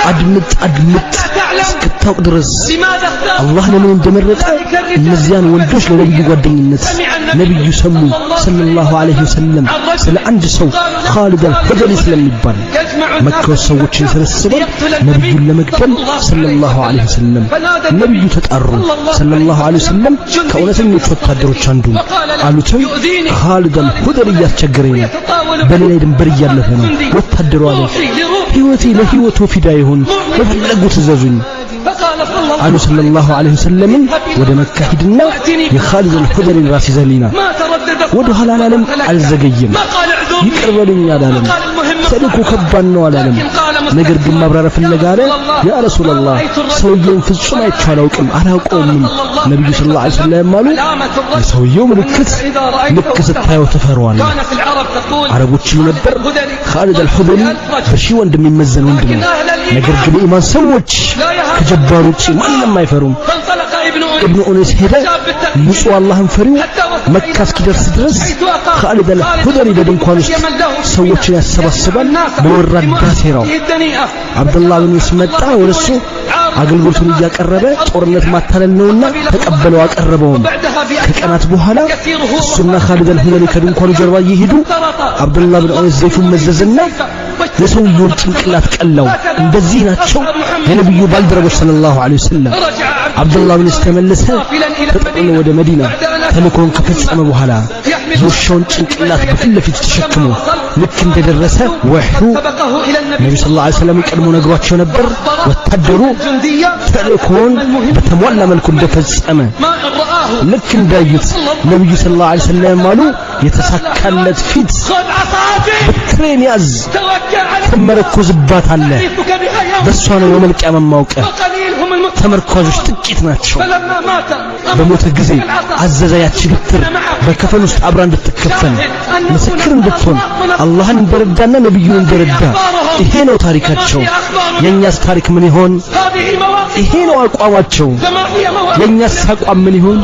አድምጥ እስክታውቅ ድረስ አላህ ለምን እንደመረጠ እነዚያን ወንዶች ለነብዩ ጓደኝነት ነብዩ ሰሙ ሰለላሁ ዐለይሂ ወሰለም ስለ አንድ ሰው ኻሊድ አልሁደሊ ስለሚባል መካ ሰዎችን ሰበሰበው ነብዩን ለመግደል ሰለላሁ ዐለይሂ ወሰለም ነብዩ ተጣሩ ሰለላሁ ዐለይሂ ወሰለም ከእውነተኞች ወታደሮች አንዱ አሉት ኻሊድ አልሁደሊ ያስቸገረኝ በሌላ ድንበር እያለፈ ነው ወታደሩ አለ ህይወቴ ለህይወቱ ፊዳ ይሁን ለፈለጉት ዘዙኝ አሉ ሰለላሁ ዐለይሂ ወሰለም ወደ መካ ሂድና የኻሊድ አልሁደሊ ራስ ይዘሊና ወደ ኋላ አላለም አልዘገየም ይቀርበልኝ አላለም ተልኮ ከባድ ነው አላለም ነገር ግን ማብራሪያ ፈለገ አለ ያ ረሱላህ ሰውየውን ፍጹም አይቻላውቅም አላውቀውም ነብዩ ሰለላሁ ዐለይሂ ወሰለም አሉ የሰውየው ምልክት ልክ ስታየው ተፈራዋል አረቦች ነበር ኻሊድ አልሁደሊ በሺ ወንድም የሚመዘን ወንድም ነገር ግን ኢማን ሰዎች ከጀባሮች ማንንም አይፈሩም ابن أنس هدا ንጹህ አላህን ፈሪው መካ እስኪደርስ ድረስ ኻሊድ አልሁደሊ በድንኳን ውስጥ ሰዎችን ያሰባስባል በወራዳ ሴራው አብዱላህ ብን መስመጣ ወርሱ አገልግሎቱን እያቀረበ ጦርነት ማታለል ነውና ተቀበለው አቀረበው ከቀናት በኋላ እሱና ኻሊድ አልሁደሊ ከድንኳኑ ጀርባ እየሄዱ አብዱላህ ብን ኡነስ ዘይፉን መዘዘና የሰውየውን ጭንቅላት ቀላው እንደዚህ ናቸው የነብዩ ባልደረቦች ሰለላሁ ዐለይሂ ወሰለም አብዱላህ ብን ተመለሰ ተጠቅሞ ወደ መዲና ተልኮን ከፈጸመ በኋላ የውሻውን ጭንቅላት በፊት ለፊት ተሸክሞ ልክ እንደደረሰ ወህዩ ነብዩ ሰለላሁ ዐለይሂ ወሰለም ቀድሞ ነግሯቸው ነበር ወታደሩ ተልኮን በተሟላ መልኩ እንደፈጸመ ልክ እንዳዩት ነብዩ ሰለላሁ ዐለይሂ ወሰለም አሉ የተሳካለት ፊት በትሬን ያዝ ተመረኮዝባት አለ በሷ ነው የመልቂያ መማውቀ ተመርኳዦች ጥቂት ናቸው በሞተ ጊዜ አዘዘ ያቺ ብትር በከፈን ውስጥ አብራ እንድትከፈን ምስክር እንድትሆን አላህን እንደረዳና ነብዩን እንደረዳ ይሄ ነው ታሪካቸው የኛስ ታሪክ ምን ይሆን ይሄ ነው አቋማቸው የኛስ አቋም ምን ይሆን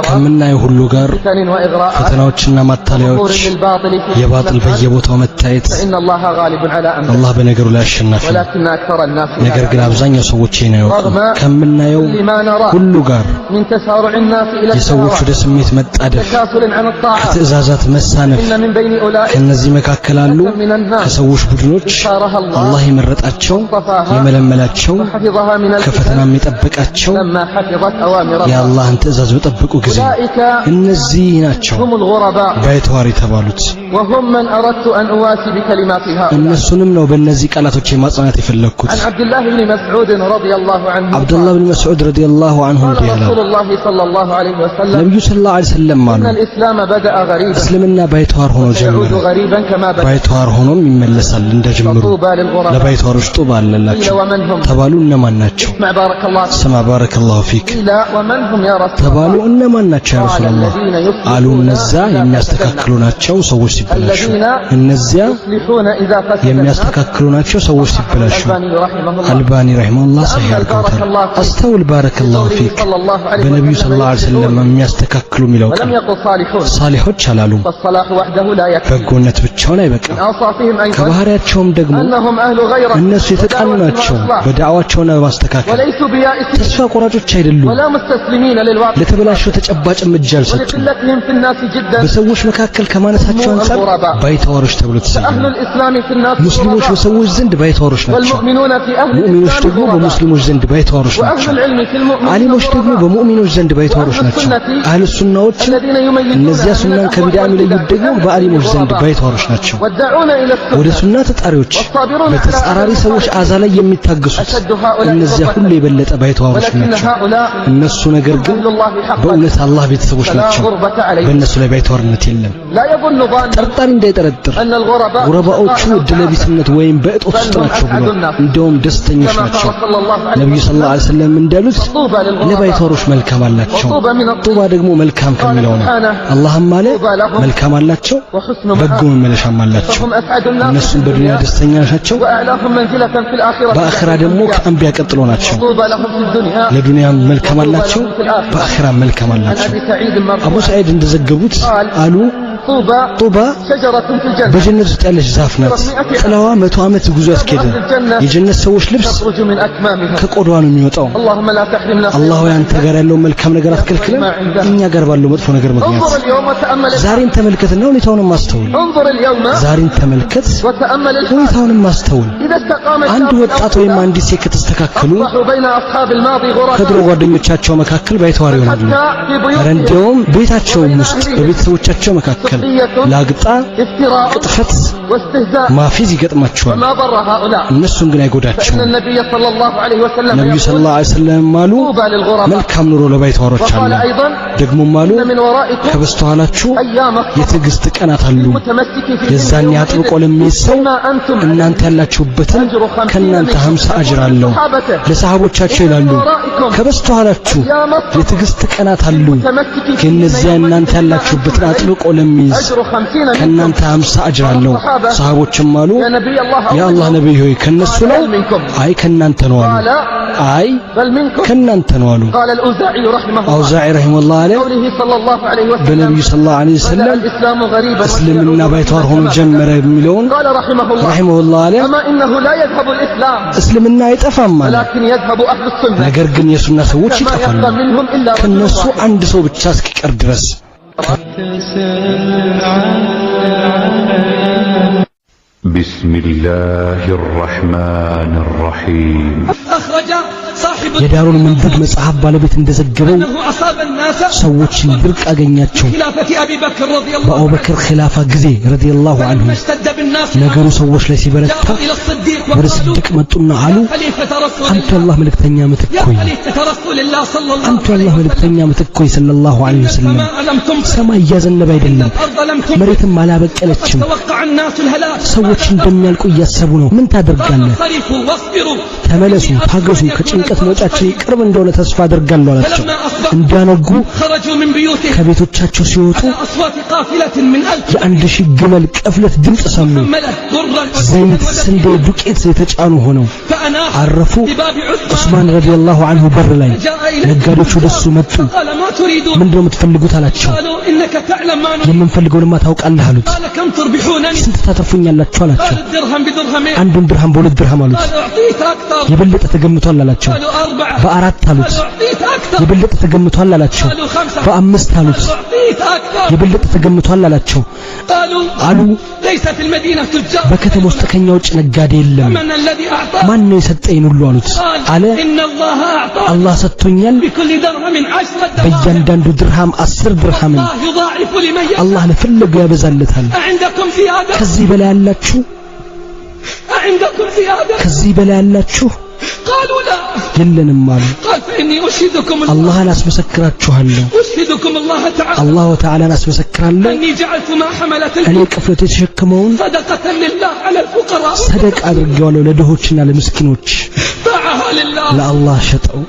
ከምናየው ሁሉ ጋር ፈተናዎችና ማታለያዎች የባጥል በየቦታው መታየት አላህ በነገሩ ላይ አሸናፊ ነገር ግን አብዛኛው ሰዎች ይሄን አያውቁም ከምናየው ሁሉ ጋር የሰዎች ወደ ስሜት መጣደፍ ከትእዛዛት መሳነፍ ከነዚህ መካከል አሉ ከሰዎች ቡድኖች አላህ የመረጣቸው የመለመላቸው ከፈተና የሚጠብቃቸው የአላህን ትእዛዝ በጠበቁ ጊዜ እነዚህ ናቸው ባይተዋር የተባሉት እነሱንም ነው በእነዚህ ቃላቶች የማጽናት የፈለኩት አብዱላህ ብን መስዑድ ረዲየላሁ ዐንሁ ነብዩ ሰለላሁ ዐለይሂ ወሰለም አሉ እስልምና ባይተዋር ሆኖ ጀመረ ባይተዋር ሆኖም ይመለሳል እንደጀመሩ ለባይተዋሮች ጡባ አለላቸው ተባሉ እነማን ናቸው ስማ ባረከላሁ ፊክ ተባሉ እነማን ናቸው ያ ረሱላህ አሉ እነዛ የሚያስተካክሉ ናቸው ሰዎች ሲበላሹ እነዚያ የሚያስተካክሉ ናቸው ሰዎች ሲበላሹ አልባኒ ረሂመሁላህ ሰሂህ አድርገውታል አስተውል ባረከላሁ ፊክ በነብዩ ሰለላሁ ዐለይሂ ወሰለም የሚያስተካክሉ ሚለው ቃል ሳሊሆች አላሉም በጎነት ብቻውን አይበቃም ከባህሪያቸውም ደግሞ እነሱ የተቃኑ ናቸው በዳዕዋቸውና በማስተካከል ተስፋ ቆራጮች አይደሉም ለተበላሸው ተጨባጭ እርምጃ አልሰጡም በሰዎች መካከል ከማነሳቸው አንፃር ባይተዋሮች ተብሎ ተሰየሙ ሙስሊሞች በሰዎች ዘንድ ባይተዋሮች ናቸው ሙእሚኖች ደግሞ በሙስሊሞች ዘንድ ባይተዋሮች ናቸው ዓሊሞች ደግሞ በሙእሚኖች ዘንድ ባይተዋሮች ናቸው አህለ ሱናዎች እነዚያ ሱናን ከቢድዓ የሚለዩት ደግሞ በዓሊሞች ዘንድ ባይተዋሮች ናቸው ወደ ሱና ተጣሪዎች በተጻራሪ ሰዎች አዛ ላይ የሚታገሱት እነዚያ ሁሉ የበለጠ ባይተዋሮች ናቸው እነሱ ነገር ግን በእውነት አላህ ቤተሰቦች ናቸው በእነሱ ላይ ባይተዋርነት የለም ጠርጣሪ እንዳይጠረጥር ጉረባዎቹ ድለቢስነት ወይም በእጦት ውስጥ ናቸው ብሎ እንደውም ደስተኞች ናቸው ነብዩ ሰለላሁ ዐለይሂ ወሰለም እንዳሉት ለባይተዋሮች መልካም አላቸው ጡባ ደግሞ መልካም ከሚለው ነው አላህም ማለ መልካም አላቸው በጎ መመለሻም አላቸው እነሱም በዱንያ ደስተኛ ናቸው በአኺራ ደግሞ ከአንቢያ ቀጥሎ ናቸው ለዱንያ መልካም አላቸው በአኺራ መልካም አላቸው አቡ ሰዒድ እንደዘገቡት አሉ طوبى በጀነት ውስጥ ያለች ዛፍ ናት ጥላዋ 100 ዓመት ጉዞ ያስኬዳል የጀነት ሰዎች ልብስ ከቆዳዋ ነው የሚወጣው አላህ ያንተ ጋር ያለው መልካም ነገር አትከልክለን እኛ ጋር ባለው መጥፎ ነገር ምክንያት ዛሬን ተመልከትና ሁኔታውንም አስተውል ዛሬን ተመልከት ሁኔታውንም አስተውል አንድ ወጣት ወይም አንዲት ሴት ከተስተካከሉ ከድሮ ጓደኞቻቸው መካከል ባይተዋር ይሆናሉ ረንዴውም ቤታቸው ውስጥ በቤተሰቦቻቸው መካከል ላግጣ ቅጥፈት ማፊዝ ይገጥማቸዋል እነሱን ግን አይጎዳቸውም ነብዩ ሰለላሁ ዐለይሂ ወሰለም ማሉ መልካም ኑሮ ለባይተዋሮች አለ ደግሞ ማሉ ከበስተኋላችሁ የትዕግስት ቀናት አሉ የዛን ያጥብቆ ለሚሰው እናንተ ያላችሁበትን ከናንተ 50 አጅር አለው ለሰሃቦቻቸው ይላሉ ከበስተኋላችሁ የትዕግስት ቀናት አሉ ከነዚያ እናንተ ያላችሁበትን አጥብቆ ለሚይዝ ከናንተ 50 አጅር አለው ሰሃቦችም አሉ ያ አላህ ነብይ ሆይ ከነሱ ነው አይ ከናንተ ነው አሉ አይ ከናንተ ነው አሉ አውዛዒ ረሂመሁላህ አለ በነብዩ ሰለላሁ ዐለይሂ ወሰለም እስልምና ባይተዋር ሆኖ ጀመረ የሚለውን ረሂመሁላህ አለ እስልምና አይጠፋም ማለት ነገር ግን የሱና ሰዎች ይጠፋሉ ከነሱ አንድ ሰው ብቻ እስኪቀር ድረስ بسم الله الرحمن الرحيم أخرج صاحب የዳሩል መንዱድ መጽሐፍ ባለቤት እንደዘገበው ሰዎችን ድርቅ አገኛቸው በአቡበክር ኺላፋ ጊዜ ረዲየላሁ ዐንሁ ነገሩ ሰዎች ላይ ሲበረታ ወደ ስድቅ መጡና አሉ አንተ አላህ መልእክተኛ ምትኮይ አንተ አላህ መልእክተኛ ምትኮይ ሰለላሁ ዐለይሂ ወሰለም ሰማይ ያዘነበ አይደለም መሬትም አላበቀለችም ሰዎች እንደሚያልቁ እያሰቡ ነው ምን ታደርጋለህ ተመለሱ ታገሱ ከጭንቀት መውጫችን ቅርብ እንደሆነ ተስፋ አደርጋለሁ አላቸው እንዳነጉ ከቤቶቻቸው ሲወጡ የ1000 ግመል ቀፍለት ድምጽ ሰሙ ዘይት ስንዴ ዱቄት የተጫኑ ሆነው አረፉ ዑስማን ረዲየላሁ ዐንሁ በር ላይ ነጋዴዎች ወደሱ መጡ ምንድነው የምትፈልጉት አላቸው የምንፈልገውንማ ታውቃለህ አሉት ስንት ታተርፉኛላችሁ አላቸው አንዱን ድርሃም በሁለት ድርሃም አሉት የበለጠ ተገምቷል አላቸው በአራት አሉት የበለጠ ተገምቷል አላቸው በአምስት አሉት የበለጠ ተገምቷል አላቸው አሉ በከተማ ውስጥ ከኛ ውጭ ነጋዴ የለም ማን ነው የሰጠኝ ሁሉ አሉት አለ አላህ ሰጥቶኛል በእያንዳንዱ ድርሃም 10 ድርሃምን አላህ ለፈለገው ያበዛለታል ከዚህ በላይ ያላችሁ ከዚህ በላይ ያላችሁ قالوا لا የለንም አሉ قال فإني أشهدكم አላህን አስመሰክራችኋለሁ أشهدكم الله تعالى አላህ ተዓላን አስመሰክራለሁ أني جعلت ما حملت እኔ ቅፍለት የተሸከመውን صدقة لله على الفقراء ሰደቃ አድርጌዋለሁ ለድሆችና ለምስኪኖች باعها لله ለአላህ ሸጠው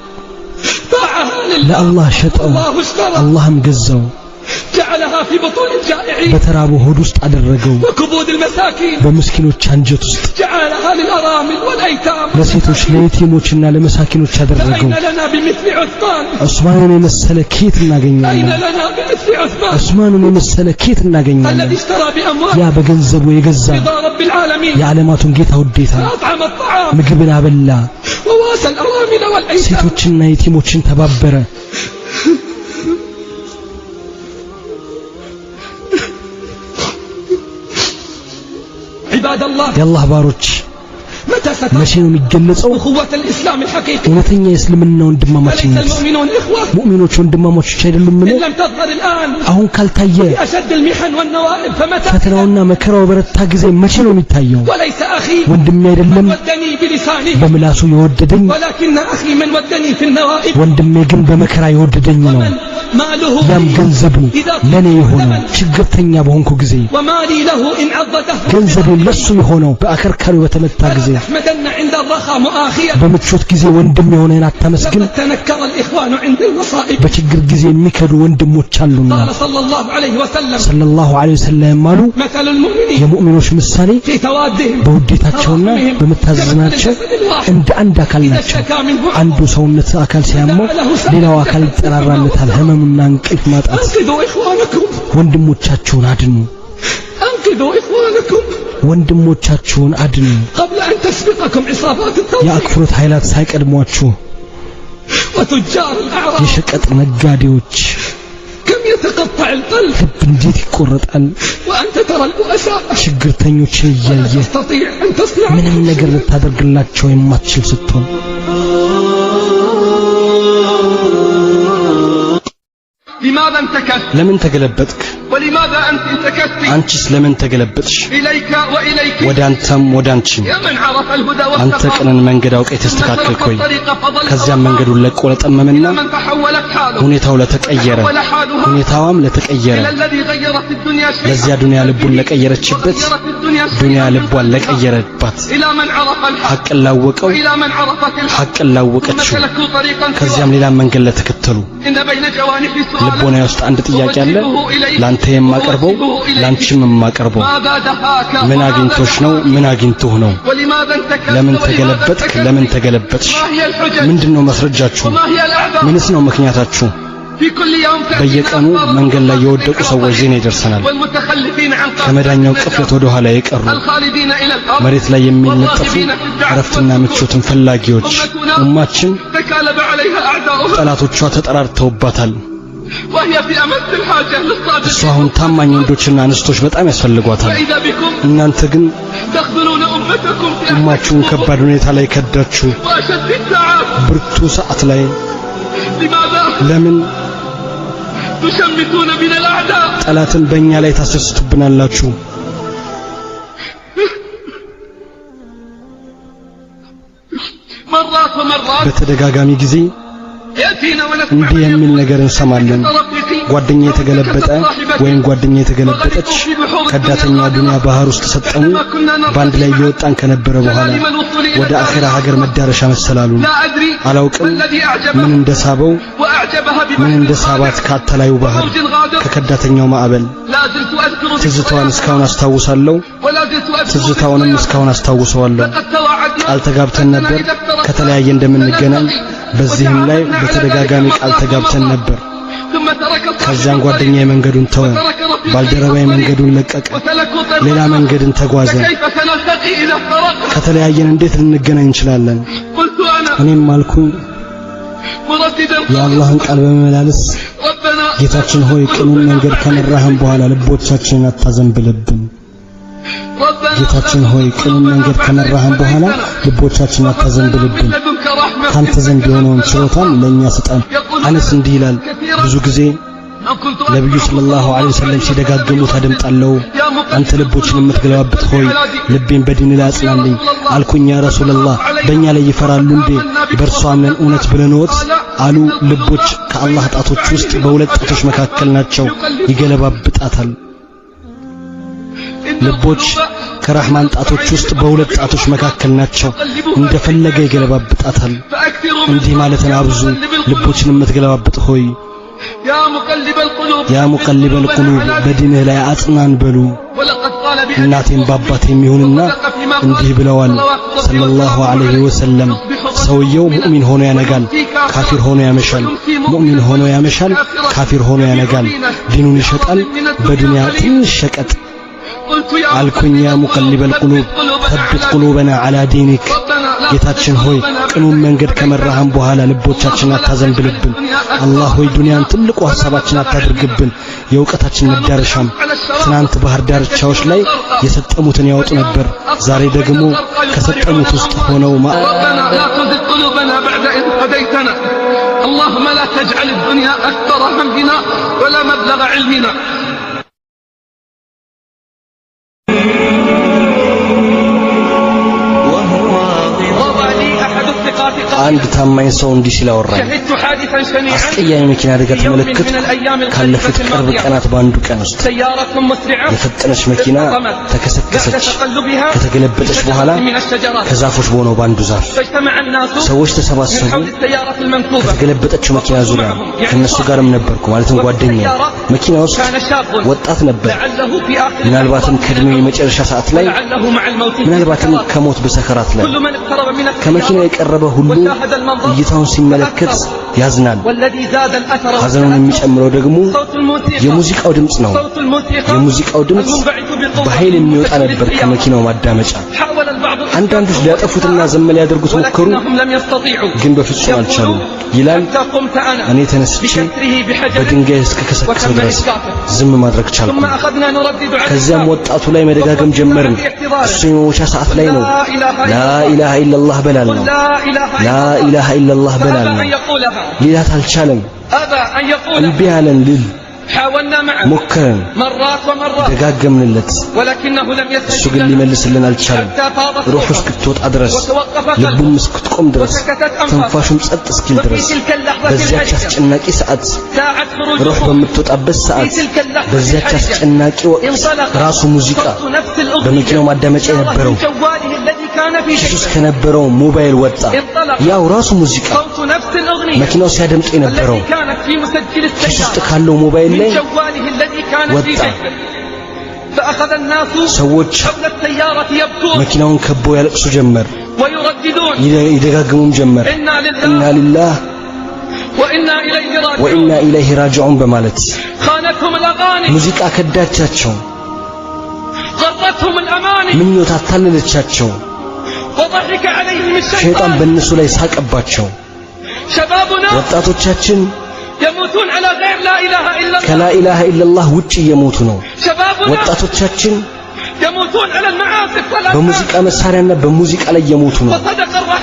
باعها لله ለአላህ ሸጠው الله اشترى አላህም ገዛው جعلها في بطون الجائعين በተራቡ ሆድ ውስጥ አደረገው وكبود المساكين በምስኪኖች አንጀት ውስጥ جعلها للأرامل والأيتام ለሴቶች ለየቲሞችና ለመሳኪኖች አደረገው أين لنا بمثل عثمان ዑስማንን የመሰለ ኬት أين እናገኛለን لنا بمثل عثمان ዑስማንን የመሰለ ኬት እናገኛለን الذي اشترى بأموال ያ በገንዘቡ የገዛ رضا رب العالمين የዓለማቱን ጌታ ውዴታ أطعم الطعام ምግብን አበላ وواسى الأرامل والأيتام ሴቶችና የቲሞችን ተባበረ عباد الله የአላህ ባሮች መቼ ነው የሚገለጸው أخوة الإسلام الحقيقي እውነተኛ የእስልምና أليس ወንድማማችነት المؤمنون إخوة ሙእሚኖች ወንድማማቾች አይደሉምን إن لم تظهر الآن አሁን ካልታየ بأشد المحن والنوائب فمتى ፈተናውና መከራው በረታ ጊዜ መቼ ነው የሚታየው وليس أخي ወንድሜ አይደለም ودني بلسانه በምላሱ የወደደኝ ولكن أخي من ودني في النوائب ወንድሜ ግን በመከራ የወደደኝ ነው ماله ያም ገንዘቡ ለኔ የሆነው ችግርተኛ በሆንኩ ጊዜ ومالي له إن عضده ገንዘቡ ለሱ የሆነው በአከርካሪው በተመታ ጊዜ تحمدن عند الرخاء مؤاخيا በምቾት ጊዜ ወንድም የሆነን አታመስግን لقد تنكر الإخوان عند المصائب በችግር ጊዜ የሚከዱ ወንድሞች አሉና قال صلى الله عليه وسلم ሰለላሁ ዐለይሂ ወሰለም አሉ مثل المؤمنين የሙእሚኖች ምሳሌ في توادهم በውዴታቸውና በመታዘዝናቸው እንደ አንድ አካል إذا ናቸው اشتكى منه አንዱ ሰውነት አካል ሲያመው ሌላው አካል ይጠራራለታል ህመምና እንቅልፍ ማጣት أنقذوا إخوانكم ወንድሞቻችሁን አድኑ أنقذوا إخوانكم ወንድሞቻችሁን አድኑ قبل أن تسبقكم عصابات የአክፍሮት ኃይላት ሳይቀድሟችሁ وتجار الأعراض የሸቀጥ ነጋዴዎች كم يتقطع القلب ልብ እንዴት ይቆረጣል وأنت ترى البؤساء ችግርተኞችን ولا እያየ تستطيع أن تصنع ምንም ነገር ልታደርግላቸው የማትችል ስትሆን لماذا انتكست ለምን ተገለበጥክ ولماذا أنت انتكست አንቺስ ለምን ተገለበጥሽ إليك وإليك ወደ አንተም ወደ አንቺም يا من عرف الهدى አንተ واستقام ቅንን መንገድ አውቀህ የተስተካከልክ ሆይ الطريق فضل ከዚያም መንገዱን ለቆ ለጠመመና من تحولت حاله ሁኔታው ለተቀየረ ولا حالها ሁኔታዋም ለተቀየረ إلى الذي غيرت الدنيا شيئا ለዚያ ዱንያ ልቡን ለቀየረችበት وغيرت الدنيا ዱንያ شيئا ልቧን ለቀየረባት إلى من عرف الحق ሐቅን ላወቀው وإلى من عرفت الحق ሐቅን ثم ላወቀችው سلكوا طريقا ከዚያም ሌላ መንገድ ለተከተሉ إن بين جوانح ልቦና سؤال ውስጥ አንድ ጥያቄ አለ ላንተ የማቀርበው ላንቺም የማቀርበው ماذا دهاك ምን አግኝቶሽ ነው ምን አግኝቶህ ነው ولماذا انتكست ለምን ولماذا ተገለበጥክ انتكست؟ ለምን ተገለበጥሽ ما هي الحجج ምንድነው መስረጃችሁ وما هي الأعذار ምንስ ነው ምክንያታችሁ في كل يوم تأتينا በየቀኑ أخبار መንገድ ላይ የወደቁ المتخلفين ሰዎች ዜና ይደርሰናል والمتخلفين عن ከመዳኛው ቅፍለት ወደ ኋላ የቀሩ الخالدين إلى الأرض መሬት ላይ የሚነጠፉ እረፍትና ምቾትን ፈላጊዎች ኡማችን تكالب عليها أعداؤها ጠላቶቿ ተጠራርተውባታል وهي في أمس الحاجة እሷ للصادقين አሁን ታማኝ ወንዶችና እንስቶች በጣም ያስፈልጓታል فإذا بكم እናንተ ግን تخذلون أمتكم في ኡማችሁን ከባድ ሁኔታ ላይ ከዳችሁ وأشد الساعات ብርቱ ሰዓት ላይ لماذا ለምን تشمتون بنا الأعداء ጠላትን በእኛ ላይ ታስደስቱብናላችሁ مرات ومرات በተደጋጋሚ ጊዜ يأتينا ونسمع እንዲህ የሚል ነገር እንሰማለን رفيقي ጓደኛ የተገለበጠ ወይም ጓደኛ የተገለበጠች ከዳተኛ ዱንያ ባህር ውስጥ ተሰጠሙ ባንድ ላይ እየወጣን ከነበረ በኋላ ወደ አኺራ ሀገር መዳረሻ መሰላሉ لا أدري አላውቅም الذي ምን أعجبه እንደሳበው وأعجبها ምን ببحر እንደሳባት ካተላዩ ባህር موج غادر ከከዳተኛው ማዕበል لا زلت أذكر ትዝታዋን ذكرياتها እስካሁን አስታውሳለሁ ولا زلت أذكر ትዝታውንም ذكرياتها. እስካሁን አስታውሰዋለሁ لقد تواعدنا ቃል ተጋብተን ነበር ከተለያየ እንደምንገናኝ በዚህም ላይ በተደጋጋሚ ቃል ተጋብተን ነበር ثم ترك ከዚያን ጓደኛ መንገዱን ተወ ባልደረባይ መንገዱን ለቀቀ وسلكوا طريقا. ሌላ መንገድን ተጓዘ فكيف سنلتقي إذا افترقنا ከተለያየን እንዴት ልንገናኝ እንችላለን قلت أنا እኔም አልኩኝ مرددا የአላህን ቃል በመመላለስ ربنا ጌታችን ሆይ ቅኑን መንገድ ከመራህን በኋላ ልቦቻችንን አታዘንብልብን ربنا ጌታችን ሆይ ቅኑን መንገድ ከመራህን በኋላ ልቦቻችንን አታዘንብልብን من لدنك رحمة ካንተ ዘንድ የሆነውን ችሮታን ለኛ ስጠን አነስ እንዲህ ይላል ብዙ ጊዜ أن كنت ነብዩ ሰለላሁ ዐለይሂ ወሰለም ሲደጋግሙ ታደምጣለሁ አንተ ልቦችን የምትገለባብጥ ሆይ ልቤን በዲን ላይ አጽናልኝ አልኩኝ ያ ረሱላህ በእኛ ላይ ይፈራሉ እንዴ በእርሷ አምነን እውነት ብለንወት አሉ ልቦች ከአላህ ጣቶች ውስጥ በሁለት ጣቶች መካከል ናቸው ይገለባብጣታል ልቦች ከረህማን ጣቶች ውስጥ በሁለት ጣቶች መካከል ናቸው እንደፈለገ ይገለባብጣታል فأكثروا من እንዲህ ማለትን አብዙ ልቦችን የምትገለባብጥ ሆይ يا مقلب القلوب ያ ሙቀሊበል ቁሉብ በዲንህ ላይ አጽናን በሉ ولقد قال بأبي እናቴም ባባቴም ይሁንና እንዲህ ብለዋል ሰለላሁ ዐለይሂ ወሰለም ሰውየው ሙእሚን ሆኖ ያነጋል ካፊር ሆኖ ያመሻል ሙእሚን ሆኖ ያመሻል ካፊር ሆኖ ያነጋል ዲኑን ይሸጣል በዱንያ ትንሽ ሸቀጥ قلت يا አልኩኝ ያ ሙቀሊበል ቁሉብ ተብት ቁሉበና ዐላ ዲኒክ ጌታችን ሆይ ቅኑን መንገድ ከመራህን በኋላ ልቦቻችን አታዘንብልብን አላህ ሆይ ዱንያን ትልቁ ሐሳባችን አታድርግብን የእውቀታችን መዳረሻም ትናንት ባህር ዳርቻዎች ላይ የሰጠሙትን ያወጡ ነበር ዛሬ ደግሞ ከሰጠሙት ውስጥ ሆነው ربنا لا تزغ قلوبنا بعد إذ هديتنا اللهم لا تجعل الدنيا أكبر همنا ولا مبلغ علمنا وضع لي أحد الثقات አንድ ታማኝ ሰው እንዲህ ሲል አወራኝ شهدت حادثا شنيعا አስቀያሚ መኪና አደጋ في يوم ተመለከት من الأيام ካለፉት القليلة ቅርብ الماضية ቀናት በአንዱ ቀን ውስጥ سيارة مسرعة የፈጠነች መኪና بعد ተከሰከሰች تقلبها ከተገለበጠች በኋላ من الشجرات ከዛፎች በሆነው ባንዱ ዛፍ فاجتمع الناس ሰዎች من ተሰባሰቡ حول السيارة المنكوبة ከተገለበጠችው መኪና ዙሪያ ከነሱ ጋርም ነበርኩ ማለትም ጓደኛዬ መኪና ውስጥ ወጣት ነበር ምናልባትም ከእድሜው የመጨረሻ ሰዓት ላይ ምናልባትም ከሞት በሰከራት ላይ ከመኪናው የቀረበ ሁሉ እይታውን ሲመለከት ያዝናል ሐዘኑን የሚጨምረው ደግሞ የሙዚቃው ድምጽ ነው የሙዚቃው ድምጽ በኃይል የሚወጣ ነበር ከመኪናው ማዳመጫ አንዳንዶች ሊያጠፉትና ዘመን ሊያደርጉት ሞከሩ ግን በፍጹም አልቻሉም ይላል እኔ ተነስቼ በድንጋይ እስከከሰከሰው ድረስ ዝም ማድረግ ቻልኩ ከዚያም ወጣቱ ላይ መደጋገም ጀመርን እሱ የመሞቻ ሰዓት ላይ ነው ላ ኢላሃ ኢላላህ በላል ነው ላ ኢላሃ ኢላላህ በላል ነው ሊላት አልቻለም እምቢ አለን ልል ሞከረን ደጋገምንለት እሱ ግን ሊመልስልን አልቻለም ሩሑ እስክትወጣ ድረስ ልቡም እስክትቆም ድረስ ትንፋሹም ጸጥ እስኪል ድረስ በዚያች አስጨናቂ ሰዓት ሩሕ በምትወጣበት ሰዓት በዚያች አስጨናቂ ወቅት ራሱ ሙዚቃ በመኪናው ማዳመጫ የነበረው ኪሱስ ከነበረው ሞባይል ወጣ ያው ራሱ ሙዚቃ መኪናው ሲያደምጥ የነበረው ኪሱ ውስጥ ካለው ሞባይል ላይ ወጣ ሰዎች መኪናውን ከበው ያለቅሱ ጀመር ይደጋግሙም ጀመር ኢና ሊላህ ወኢና ኢለይሂ ራጂዑን በማለት ሙዚቃ ከዳቻቸው ምኞት አታለለቻቸው ሸይጣን በእነሱ ላይ ሳቀባቸው ወጣቶቻችን ከላ ኢላሃ ኢላላህ ውጪ እየሞቱ ነው ወጣቶቻችን በሙዚቃ መሳሪያና በሙዚቃ ላይ እየሞቱ ነው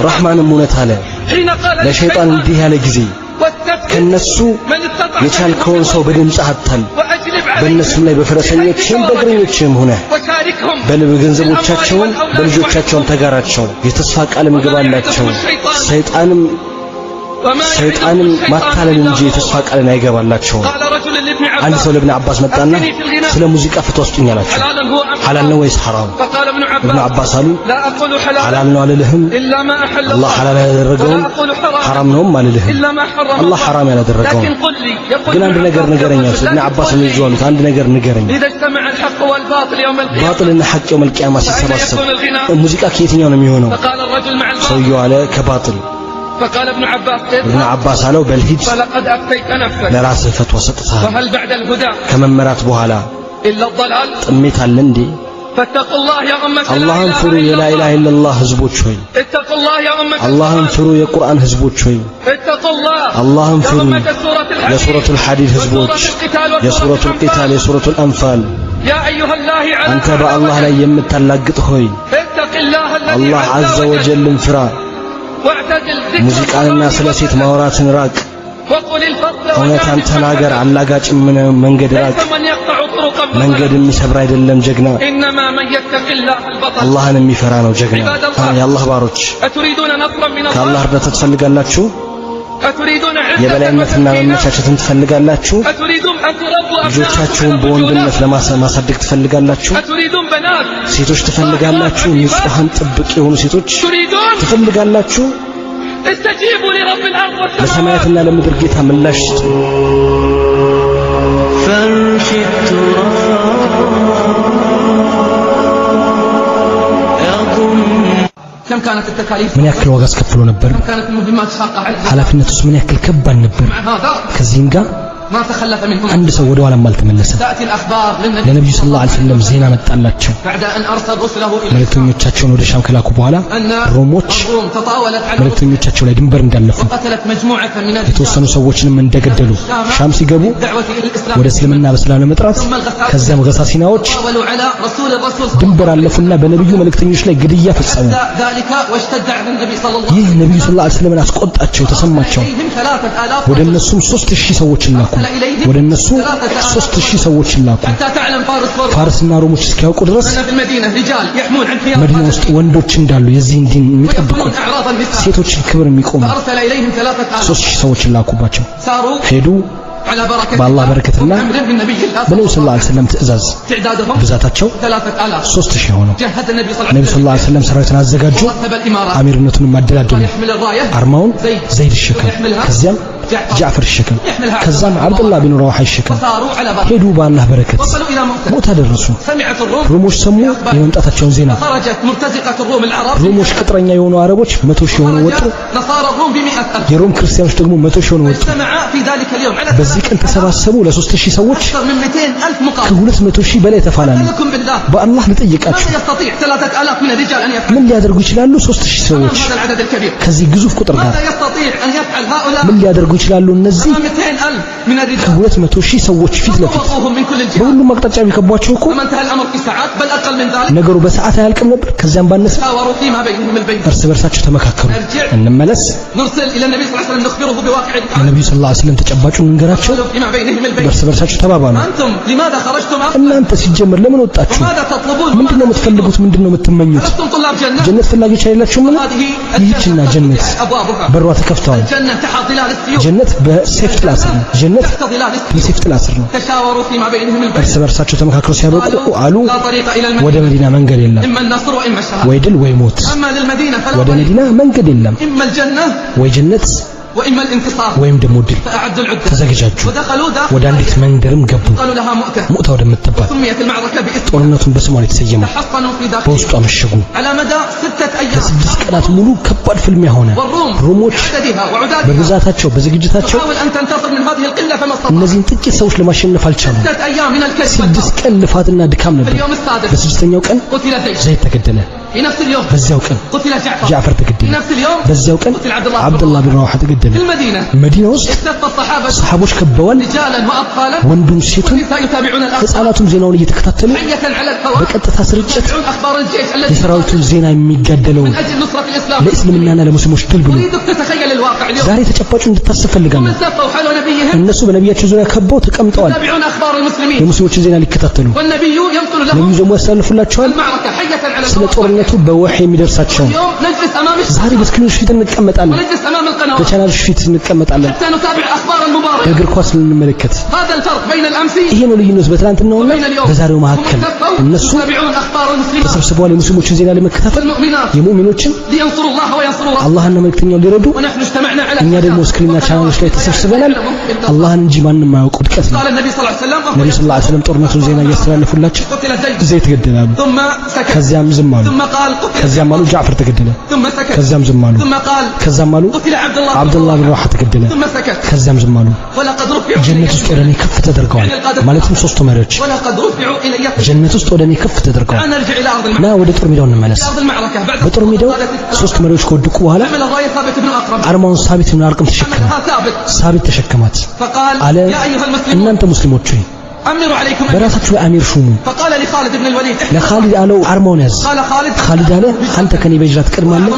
ረህማንም እውነት አለ ለሸይጣን እንዲህ ያለ ጊዜ ከነሱ የቻልከውን ሰው በድምጽ አታል በእነሱም ላይ በፈረሰኞችም በእግረኞችም ሆነ በገንዘቦቻቸውም በልጆቻቸውም ተጋራቸው የተስፋ ቃልም ገባላቸው ሰይጣንም ማታለል እንጂ የተስፋ ቃልን አይገባላቸው አንድ ሰው ለኢብኑ አባስ መጣና ስለ ሙዚቃ ፍትዋ ስጡኝ አላቸው ሐላል ነው ወይስ ሐራም ኢብኑ አባስ አሉ ሐላል ነው አልልህም አላህ ሐላል ያደረገውን ሐራም ነው አልልህም አላህ ሐራም ያደረገውን ግን አንድ ነገር ንገረኝ ኢብኑ አባስ የሚሉት አንድ ነገር ንገረኝ ባጥልና ሐቅ የውመል ቂያማ ሲሰባሰብ ሙዚቃ ከየትኛው ነው የሚሆነው ሰውየው አለ ከባጥል فقال ابن عباس አለው በልሂድ فلقد أفتيت نفسك ለራስህ ፈትዋ ሰጥተሃል فهل بعد الهدى ከመመራት በኋላ إلا الضلال ጥሜት አለ እንዴ فاتقوا الله يا أمة አላህን ፍሩ የላ ኢላሃ ኢላላህ ህዝቦች ሆይ اتقوا الله يا أمة አላህን ፍሩ የቁርአን ህዝቦች ሆይ اتقوا الله አላህን ፍሩ የሱረቱል ሐዲድ ህዝቦች የሱረቱል ቂታል የሱረቱል አንፋል يا أيها الله አንተ በአላህ ላይ የምታላግጥ ሆይ اتق الله አላህ عز وجل ፍራ ሙዚቃንና ስለ ሴት ማውራትን ራቅ እውነታን ተናገር አላጋጭ መንገድ ራቅ መንገድ የሚሰብር አይደለም ጀግና አላህን የሚፈራ ነው ጀግና የአላህ ባሮች ከአላህ እርዳታ ትፈልጋላችሁ የበላይነትና መመቻቸትን ትፈልጋላችሁ ልጆቻችሁን በወንድነት ለማሳደግ ትፈልጋላችሁ ሴቶች ትፈልጋላችሁ ንጹሃን ጥብቅ የሆኑ ሴቶች ትፈልጋላችሁ ለሰማያትና ለምድር ጌታ ምላሽ ስጡ كم كانت التكاليف ምን ያክል ዋጋ አስከፍሎ ነበር كانت المهمات شاقة ኃላፊነቱስ ምን ያክል ከባድ ነበር ከዚህም ጋር ما تخلف منهم አንድ ሰው ወደ ኋላ ማልተመለሰ تأتي الأخبار ለነብዩ ሰለላሁ ዐለይሂ ወሰለም ዜና መጣላቸው بعد أن أرسل رسله መልእክተኞቻቸውን ወደ ሻም ከላኩ በኋላ ሮሞች መልእክተኞቻቸው ላይ ድንበር እንዳለፉ قتلت مجموعة من የተወሰኑ ሰዎችንም እንደገደሉ ሻም ሲገቡ ወደ እስልምና በሰላም ለመጥራት ከዛም ገሳሲናዎች ድንበር አለፉና በነብዩ መልእክተኞች ላይ ግድያ ፈጸሙ ይህ ነብዩ ሰለላሁ ዐለይሂ ወሰለም አስቆጣቸው ተሰማቸው ወደ እነሱም 3000 ሰዎች ላኩ ወደ እነሱ 3000 ሰዎች ላኩ ፋርስና ሮሞች እስኪያውቁ ድረስ መዲና ውስጥ ወንዶች እንዳሉ የዚህን ዲን የሚጠብቁ ሴቶችን ክብር የሚቆሙ 3000 ሰዎች ላኩባቸው ሄዱ በአላህ በረከትና በነብዩ ሰለላሁ ዐለይሂ ወሰለም ትእዛዝ ብዛታቸው 3000 ሆነው ነብዩ ሰለላሁ ዐለይሂ ወሰለም ሰራዊትን አዘጋጁ አሚርነቱን ማደላደሉ አርማውን ዘይድ ሸከም ከዚያም ጃዕፈር ይሸከም ከዛም አብዱላህ ቢን ረዋህ ይሸከም ሄዱ በአላህ በረከት ሞት ደረሱ ሮሞች ሰሙ የመምጣታቸውን ዜና ሮሞች ቅጥረኛ የሆኑ አረቦች 100,000 ሆነው ወጡ የሮም ክርስቲያኖች ደግሞ 100,000 ሆነው ወጡ በዚህ ቀን ተሰባሰቡ ለ3000 ሰዎች ከ200,000 በላይ ተፋላሉ በአላህ ልጠይቃችሁ ምን ሊያደርጉ ይችላሉ 3000 ሰዎች ከዚህ ግዙፍ ቁጥር ጋር ምን ሊያደርጉ ይችላሉ እነዚህ ከ200,000 ሰዎች ፊት ለፊት በሁሉም አቅጣጫ ቢከቧቸው እኮ ነገሩ በሰዓት አያልቅም ነበር ከዚያም ባነሰ እርስ በርሳቸው ተመካከሩ እንመለስ ለነብዩ ሰለላሁ ዐለይሂ ወሰለም ተጨባጩን እንገራቸው እርስ በርሳቸው ተባባሉ እናንተ ሲጀምር ለምን ወጣችሁ ምንድነው የምትፈልጉት ምንድነው የምትመኙት ጀነት ፈላጊዎች አይደላችሁም ይህችና ጀነት በሯ ተከፍቷል ጀነት በሰይፍ ጥላ ስር ነው ጀነት በሰይፍ ጥላ ስር ነው እርስ በርሳቸው ተመካክረው ሲያበቁ አሉ ወደ መዲና መንገድ የለም ወይ ድል ወይ ሞት ወደ መዲና መንገድ የለም ወይ ጀነት ወይም ደግሞ ድል ተዘጋጁ ወደ አንዲት መንደርም ገቡ ሙእታ ወደምትባል ጦርነቱን በስሟ የተሰየመው በውስጧ መሸጉ ለ6 ቀናት ሙሉ ከባድ ፍልሚያ ሆነ ሮሞች በብዛታቸው በዝግጅታቸው እነዚህን ጥቂት ሰዎች ለማሸነፍ አልቻሉም 6 ቀን ልፋትና ድካም ነበር በ6ኛው ቀን ዘይድ ተገደለ በዚያው ቀን ጃዕፈር ተገደለ በዚያው ቀን አብዱላህ ቢን ረዋህ ተገደለ መዲና ውስጥ ሰሃቦች ከበዋል ወንዱም ሴቱም ህፃናቱም ዜናውን እየተከታተሉ በቀጥታ ስርጭት የሰራዊቱን ዜና የሚጋደለው ለእስልምናና ለሙስሊሞች ድል ብሎ ዛሬ ተጨባጩ እንድታስብ ፈልጋለሁ እነሱ በነቢያቸው ዙሪያ ከበው ተቀምጠዋል የሙስሊሞችን ዜና ሊከታተሉ ነብዩ ደግሞ ያስተላልፉላቸዋል ስለ ጦርነቱ በወህይ የሚደርሳቸው ዛሬ በስክሪኖች ፊት እንቀመጣለን በቻናሎች ፊት እንቀመጣለን እግር ኳስ ልንመለከት ይሄ ነው ልዩነት በትናንትናውና በዛሬው መካከል እነሱ ተሰብስበዋል የሙስሊሞችን ዜና ለመከታተል የሙእሚኖችን አላህና መልእክተኛውን ሊረዱ እኛ ደግሞ ስክሪንና ቻናሎች ላይ ተሰብስበናል አላህን እንጂ ማንንም ማያውቁ ድቀት ነው ነብዩ ሰለላሁ ዐለይሂ ወሰለም ጦርነቱን ዜና እያስተላለፉላቸው ዘይድ ተገደለ ከዚያም ዝም አሉ ከዚያም አሉ ጃዕፈር ተገደለ ከዚያም ዝም አሉ ከዚያም አሉ አብዱላህ ቢን ረዋህ ተገደለ ከዚያም ዝም አሉ ጀነት ውስጥ ወደኔ ከፍ ተደርገዋል ማለትም ሶስቱ መሪዎች ጀነት ውስጥ ወደኔ ከፍ ተደርገዋል ና ወደ ጦር ሜዳው እንመለስ በጦር ሜዳው ሶስት መሪዎች ከወደቁ በኋላ አርማውን ሳቢት ብን አርቅም ተሸከመ ሳቢት ተሸከማት አለ እናንተ ሙስሊሞች ሆይ በራሳችሁ አሚር ሹሙ ለኻሊድ አለው አርማውን ያዝ ኻሊድ አለ አንተ ከኔ በጅራት ትቀድማለህ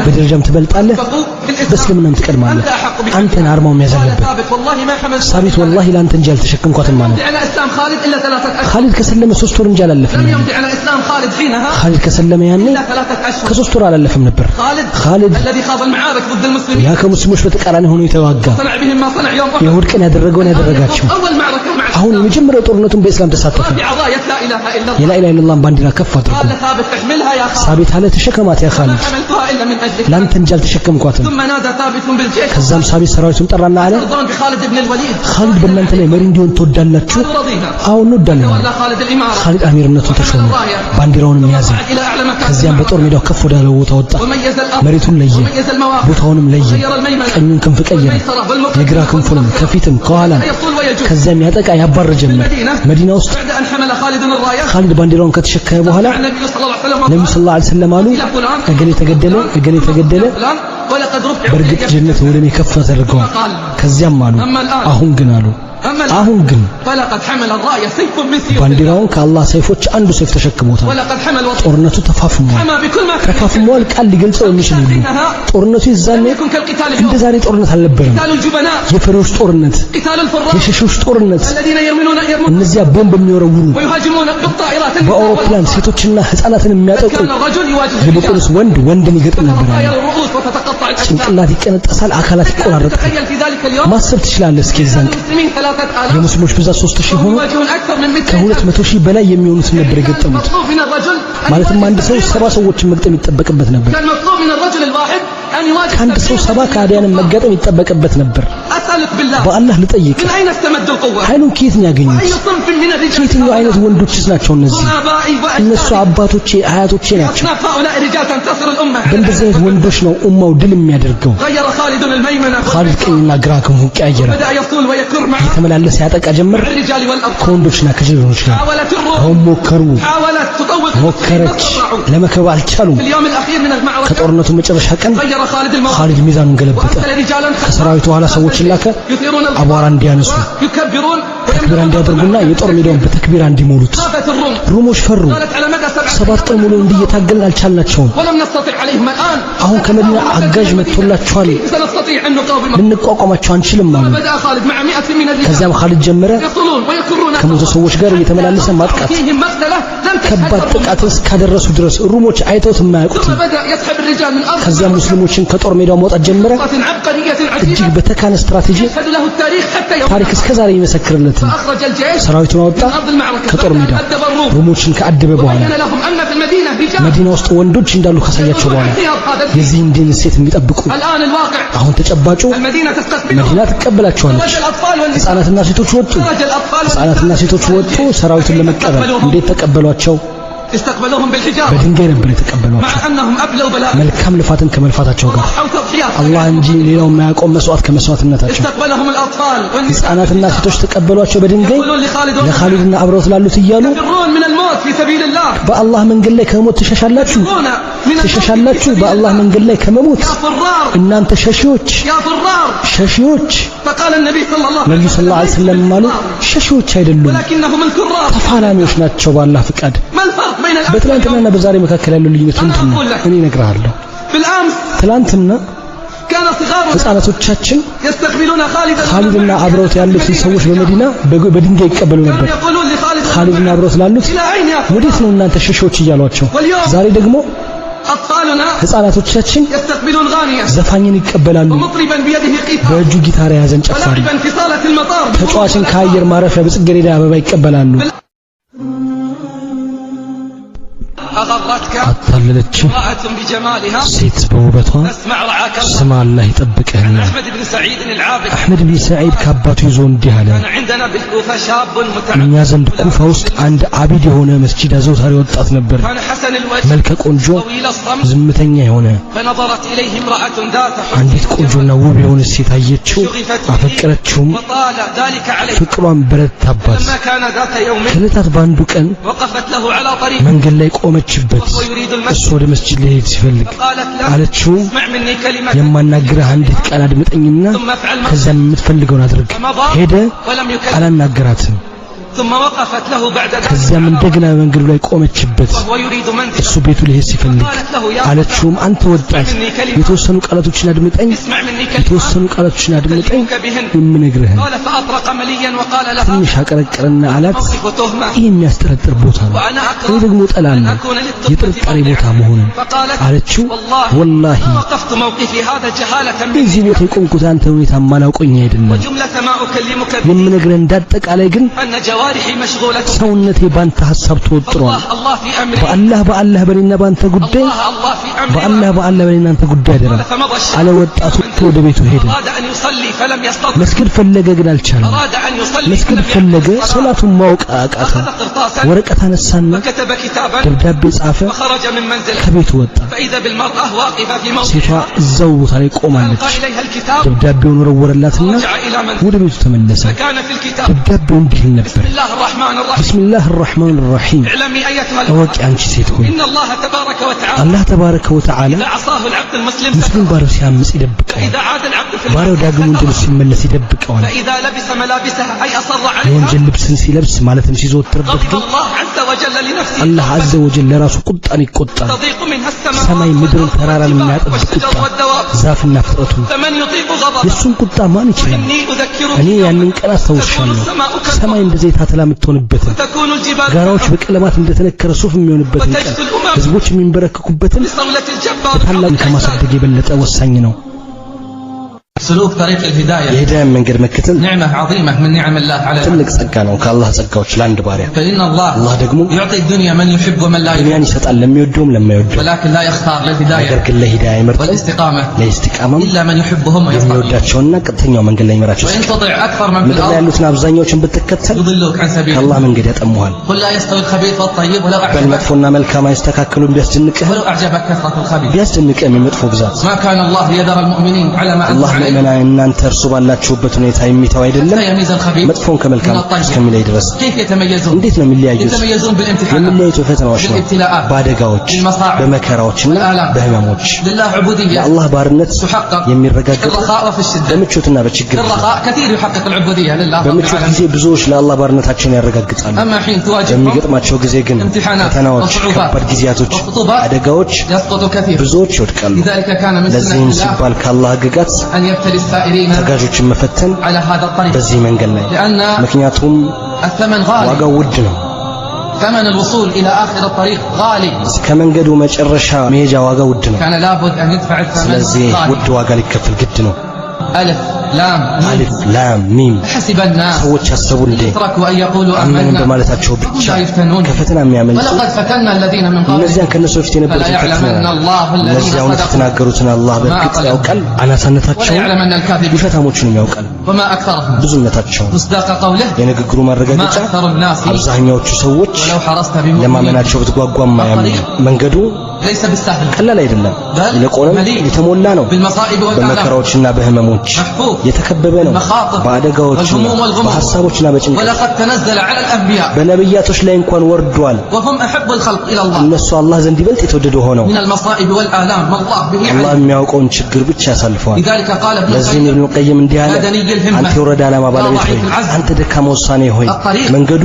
በደረጃም ትበልጣለህ በእስልምናም ትቀድማለህ አንተን አርማውን ያዝ አለበት ሳቢት ወላሂ ላንተ እንጂ አልተሸከምኳትም ማለት ኻሊድ ከሰለመ 3 ወር እንጂ አላለፈም ኻሊድ ከሰለመ ያኔ ከ3 ወር አላለፈም ነበር ኻሊድ ያ ከሙስሊሞች በተቃራኒ ሆኖ የተዋጋ የሁድ ቀን ያደረገውን ያደረጋቸው አሁን የመጀመሪያው ጦርነቱን በእስላም ተሳተፈ የላ ኢላሃ ኢላላህ ባንዲራ ከፍ አድርጎ ሳቢት አለ ተሸከማት ያ ኻሊድ ላንተ እንጂ አልተሸከምኳትም ከዛም ሳቢት ሰራዊቱን ጠራና አለ ኻሊድ በእናንተ ላይ መሪ እንዲሆን ትወዳላችሁ አሁን እንወዳለን ኻሊድ አሚርነቱን ተሾመ ባንዲራውንም ያዘ ከዚያም በጦር ሜዳው ከፍ ወዳለ ቦታ ወጣ መሬቱን ለየ ቦታውንም ለየ ቀኙን ክንፍ ቀየረ የግራ ክንፉንም ከፊትም ከኋላም ከዚያም ያጠቃ ያባረ ጀመረ መዲና ውስጥ ኻሊድ ባንዲራውን ከተሸከመ በኋላ ነብዩ ሰለላሁ ዐለይሂ ወሰለም አሉ እገሌ ተገደለ በርግጥ ጀነት ወደኔ ከፍ ተደርገዋል ከዚያም አሉ አሁን ግን ባንዲራውን ከአላህ ሰይፎች አንዱ ሰይፍ ተሸክሞታል ጦርነቱ ተፋፍሟል ቃል ሊገልጸው የሚችል ሁሉ ጦርነቱ ይዛኔ እንደ ዛሬ ጦርነት አልነበረም የፈሪዎች ጦርነት የሸሾች ጦርነት እነዚያ ቦምብ የሚወረውሩ በአውሮፕላን ሴቶችና ህፃናትን የሚያጠቁ ይልቁንስ ወንድን ይገጥም ነበር ጭንቅላት ይቀነጠሳል አካላት ይቆራረጣል ማሰብ ትችላለህ እስኪ ዘንቅ የሙስሊሞች ብዛት 3000 ሆኖ ከ200,000 በላይ የሚሆኑት ነበር የገጠሙት ማለትም አንድ ሰው 70 ሰዎችን መግጠም ይጠበቅበት ነበር أن يواجه كان سو سبا كاديان مغطم يتطبقበት ነበር أسألك بالله በአላህ ልጠይቅ من أين استمد القوة ኃይሉን ከየት ነው ያገኙት أي صنف من الرجال ከየትኛው አይነት ወንዶችስ ናቸው እነዚህ آبائي እነሱ አባቶቼ አያቶቼ ናቸው أصناف هؤلاء الرجال تنتصر الأمة በእንደዚህ አይነት ወንዶች ነው ኡማው ድል የሚያደርገው غير خالد الميمنة ኻሊድ ቀኝና ግራ ከሆነ ቀያየረ بدأ يصول ويكر مع የተመላለሰ ያጠቃ ጀመር الرجال والأطفال ከወንዶችና ከጀግኖች ጋር حاولت الروم አሁን ሞከሩ حاولت تطوق ሞከረች ለመከባ አልቻሉም في اليوم الأخير من المعركة ከጦርነቱ መጨረሻ ቀን غير خالد الموقف ኻሊድ ሚዛኑን ገለበጠ وأرسل رجالا ከሰራዊቱ ኋላ ሰዎችን ላከ يثيرون አቧራ እንዲያነሱ يكبرون ተክቢራ እንዲያደርጉና የጦር ሜዳውን በተክቢራ እንዲሞሉት خافت الروم ሩሞች ፈሩ قالت على مدى 7 ቀን ሙሉ እንዲየታገልን አልቻልናቸውም ولم نستطيع عليهم الآن አሁን ከመዲና አጋዥ መጥቶላቸዋል سنستطيع أن نقاوم ልንቋቋማቸው አንችልም አሉ بدأ خالد مع 100 من الرجال ከዚያም ኻሊድ ጀመረ يصلون ويكرون ከሞቱ ሰዎች ጋር እየተመላለሰ ማጥቃት فيهم مقتلة لم ከባድ ጥቃት እስካደረሱ ድረስ ሩሞች አይተውት የማያውቁት ثم بدأ يسحب الرجال من أرض ከዚያም ሙስሊሞችን ከጦር ሜዳው ማውጣት ጀመረ عبقرية እጅግ عجيبة በተካነ ስትራቴጂ يشهد له التاريخ حتى يوم ታሪክ እስከዛሬ ይመሰክርለት أخرج الجيش ሰራዊቱን አወጣ من أرض المعركة ከጦር ሜዳ أدب الروم ሩሞችን ከአደበ በኋላ وبين لهم أن في المدينة رجال መዲና ውስጥ ወንዶች እንዳሉ ካሳያቸው በኋላ የዚህን ዲን ሴት የሚጠብቁ الآن الواقع አሁን ተጨባጩ المدينة تستقبلهم መዲና ትቀበላቸዋለች خرج الأطفال والنساء ህፃናትና ሴቶች ወጡ خرج الأطفال ህፃናትና ሴቶች ወጡ ሰራዊቱን ለመቀበል እንዴት ተቀበሏቸው استقبلوهم بالحجارة በድንጋይ ነበር የተቀበሏቸው مع أنهم أبلوا بلاء መልካም ልፋትን ከመልፋታቸው ጋር أو تضحيات አላህ እንጂ ሌላው የማያውቀው መስዋዕት ከመስዋዕትነታቸው استقبلهم الأطفال والنساء ህፃናትና ሴቶች ተቀበሏቸው በድንጋይ يقولون لخالد ለኻሊድና አብረውት ላሉት እያሉ يفرون من الموت في سبيل الله በአላህ መንገድ ላይ ከሞት ትሸሻላችሁ يفرون من الموت ትሸሻላችሁ በአላህ መንገድ ላይ ከመሞት يا فرار እናንተ ሸሺዎች يا فرار ሸሺዎች فقال النبي صلى الله عليه ነብዩ ሰለላሁ ዐለይሂ ወሰለም ማሉ ሸሺዎች አይደሉም ولكنهم الكرار ተፋላሚዎች ናቸው በአላህ ፍቃድ ما الفرق بين الأمس በትላንትናና በዛሬ መካከል ያለው ልዩነት ምንድነው እኔ እነግርሃለሁ بالأمس ትላንትና كان صغارنا ህፃናቶቻችን يستقبلون خالدا ኻሊድና አብረውት ያሉትን ሰዎች በመዲና በድንጋይ ይቀበሉ ነበር يقولون لخالد ኻሊድና አብረውት ላሉት إلى أين يا ወዴት ነው እናንተ ሸሺዎች እያሏቸው ዛሬ ደግሞ أطفالنا ህፃናቶቻችን يستقبلون غانيا ዘፋኝን ይቀበላሉ ومطربا بيده قيثار በእጁ ጊታር የያዘን ጨፋሪ ولعبا في صالة المطار ተጫዋችን ከአየር ማረፊያ በጽጌረዳ አበባ ይቀበላሉ أغرتك አታለለች امرأة بجمالها ሴት በውበቷ اسمع رعاك الله ስማ አላህ ይጠብቅህና أحمد بن سعيد العابد አህመድ ብን ሰዒድ ከአባቱ ይዞ እንዲህ አለ كان عندنا بالكوفة شاب متعب እኛ ዘንድ ኩፋ ውስጥ አንድ አቢድ የሆነ መስጂድ አዘውታሪ ወጣት ነበር كان حسن الوجه መልከ ቆንጆ طويل الصمت ዝምተኛ የሆነ فنظرت إليه امرأة ذات አንዲት ቆንጆና ውብ የሆነች ሴት አየችው አፈቀረችውም وطال ذلك عليه ፍቅሯን በረታባት لما كان ذات يوم ከዕለታት በአንዱ ቀን وقفت له على طريق መንገድ ላይ ቆመችበት وهو يريد እሱ المسجد ወደ መስጂድ ሊሄድ ሲፈልግ فقالت له አለችው اسمع مني كلمة የማናግርህ አንዲት ቃል አድምጠኝና ثم افعل ما ከዛም የምትፈልገውን አድርግ فمضى ሄደ ولم يكلم አላናገራትም ثم وقفت له بعد ذلك ከዚያም እንደገና መንገዱ ላይ ቆመችበት وهو يريد منزلا እሱ ቤቱ ሊሄድ ሲፈልግ قالت له يا አለችውም አንተ ወጣት የተወሰኑ ቃላቶችን አድምጠኝ اسمع مني كلمة የተወሰኑ ቃላቶችን አድምጠኝ أكلمك بهن የምነግርህን قال فأطرق مليا وقال لها ትንሽ አቀረቀረና አላት موقف تهمة ይህ የሚያስጠረጥር ቦታ ነው وأنا እኔ أكره ደግሞ أن ጠላለሁ أكون للتهمة የጥርጣሬ ቦታ موضعا መሆኑን فقالت አለችው والله ወላሂ ما وقفت موقفي هذا جهالة እዚህ مني ቦታ የቆምኩት አንተ ሁኔታ ማላውቀኝ አይደለም وجملة ما أكلمك به የምነግርህ እንዳጠቃላይ ግን أن جوارحي مشغولة ሰውነቴ ባንተ ሐሳብ ተወጥሯል الله في أمري በአላህ በኔና ባንተ ጉዳይ الله في أمري በአላህ በኔና አንተ ጉዳይ አይደለም فمضى الشاب አለ ወጣቱ ወደ ቤቱ ሄደ أراد أن يصلي فلم يستطع መስጊድ ፈለገ ግን አልቻለም أراد أن يصلي መስጊድ ፈለገ ሰላቱን ማወቅ አቃተው أخذ قرطاسا ወረቀት አነሳና وكتب كتابا ደብዳቤ ጻፈ وخرج من منزله ከቤቱ ወጣ فإذا بالمرأة واقفة في ሴቷ موضعها እዛው ቦታ ላይ ቆማለች ألقى إليها الكتاب ደብዳቤውን ወረወረላትና ورجع إلى منزله ወደ ቤቱ ተመለሰ فكان في الكتاب ደብዳቤው እንዲህ ነበር بسم الله الرحمن الرحيم ቢስሚላህ الرحمن الرحيم اعلمي أيتها እወቂ المرأة አንቺ ሴት ሆይ إن الله تبارك وتعالى አላህ ተባረከ ወተዓላ إذا عصاه العبد المسلم ሙስሊም ባሪያው ሲያምጽ ይደብቀዋል إذا عاد العبد في ባሪያው ዳግም ወንጀል ሲመለስ ይደብቀዋል فإذا لبس ملابسها أي أصر عليها የወንጀል ልብስን ሲለብስ ማለትም ሲዘወትርበት غضب ግን الله عز وجل لنفسه አላህ አዘ ወጀል ለራሱ ቁጣን ይቆጣል تضيق منها السماء ሰማይ ምድርን ተራራን የሚያጠብ والشجر ቁጣ والدواب ዛፍና ፍጥረቱ فمن يطيق غضبه የሱን ቁጣ ማን ይችላል إني أذكرك እኔ ያንን ቀን አስታውሻለሁ ሰማይ እንደዚህ ታተላ የምትሆንበትን تكون الجبال ጋራዎች በቀለማት እንደተነከረ ሱፍ የሚሆንበትን ቀን ህዝቦች የሚንበረከኩበትን بصولة الجبار ታላቅ ከማሳደግ የበለጠ ወሳኝ ነው سلوك طريق الهداية የሂዳያ መንገድ መከተል نعمة عظيمة من نعم الله على ትልቅ ጸጋ ነው ከአላህ ጸጋዎች ለአንድ ባሪያ فإن الله ደግሞ يعطي الدنيا من يحب ومن لا ዱንያን يحب ይሰጣል ለሚወደውም ለማይወደው ولكن لا يختار ነገር للهداية ግን ለሂዳያ ይመርጣል والاستقامة ለኢስቲቃማም إلا من يحبهم ويصطفيهم የሚወዳቸውና ቀጥተኛው መንገድ ላይ ይመራቸው وإن تطع أكثر من في ምድር ላይ الأرض ያሉትን አብዛኛዎችን ብትከተል يضلوك عن سبيل ከአላህ መንገድ ያጠሙሃል قل لا يستوي الخبيث والطيب ولو أعجبك በመጥፎና መልካም አይስተካከሉም ቢያስደንቅህ ولو أعجبك كثرة الخبيث ቢያስደንቅህ የመጥፎ ብዛት ما كان الله ليذر المؤمنين على ما أنتم አላህ عليه ለምን እናንተ እርሱ ባላችሁበት ሁኔታ የሚተው አይደለም حتى يميز الخبيث መጥፎን ከመልካም من الطيب እስከሚለይ ድረስ كيف يتميزون እንዴት ነው የሚለያዩት يتميزون بالامتحانات የሚለያዩት ፈተናዎች ነው بالابتلاءات በአደጋዎች بالمصاعب በመከራዎችና بالآلام በህመሞች لله عبودية የአላህ ባርነት تحقق في የሚረጋገጠው الرخاء وفي الشدة በምቾትና في በችግር الرخاء كثير يحقق العبودية لله رب በምቾት العالمين ጊዜ ብዙዎች ለአላህ ባርነታቸውን ያረጋግጣሉ أما حين تواجههم በሚገጥማቸው ጊዜ ግን امتحانات ፈተናዎች وصعوبات ከባድ ጊዜያቶች وخطوبات አደጋዎች يسقط كثير ብዙዎች ይወድቃሉ لذلك كان من سنة ለዚህም الله ሲባል ከአላህ ግጋት أن يبتلي السائرين ተጋጆችን መፈተን على هذا الطريق በዚህ መንገድ ላይ لأن ምክንያቱም الثمن غالي ዋጋው ውድ ነው ثمن الوصول إلى آخر الطريق غالي ከመንገዱ መጨረሻ መሄጃ ዋጋ ውድ ነው كان لابد أن يدفع الثمن ስለዚህ غالي ውድ ዋጋ ሊከፈል ግድ ነው ألف لام አሊፍ ላም ሚም حسب الناس ሰዎች ያሰቡ እንዴ يتركوا أن يقولوا አመንን آمنا በማለታቸው ብቻ لا يفتنون ከፈተና የሚያመልጡ ولقد فتنا الذين من እነዚያን قبلهم ከነሱ በፊት የነበሩት فلا يعلمن الله الذين እነዚያ እውነት صدقوا የተናገሩትን አላህ በእርግጥ ያውቃል ولا አናሳነታቸውን يعلمن الكاذبين ውሸታሞችንም ያውቃል وما أكثرهم ብዙነታቸውን مصداق قوله የንግግሩ ما ማረጋገጫ أكثر الناس አብዛኛዎቹ ሰዎች ولو حرصت بمؤمنين ለማመናቸው ብትጓጓም ማያምኑ መንገዱ ليس بالسهل ቀላል አይደለም بل ይልቁንም مليء የተሞላ ነው بالمصائب والآلام በመከራዎችና በህመሞች محفوظ የተከበበ ነው بالمخاطر በአደጋዎችና والهموم والغموم በሐሳቦችና በጭንቀት ولقد تنزل على الأنبياء በነብያቶች ላይ እንኳን ወርዷል وهم أحب الخلق إلى الله እነሱ አላህ ዘንድ ይበልጥ የተወደዱ ሆነው من المصائب والآلام ما الله به አላህ عليم የሚያውቀውን ችግር ብቻ ያሳልፈዋል لذلك قال ابن ለዚህም القيم ኢብኑ ቀይም እንዲህ አለ مدني الهمة አንተ የወረደ ዓላማ ባለቤት ሆይ አንተ ደካማ ውሳኔ ሆይ الطريق መንገዱ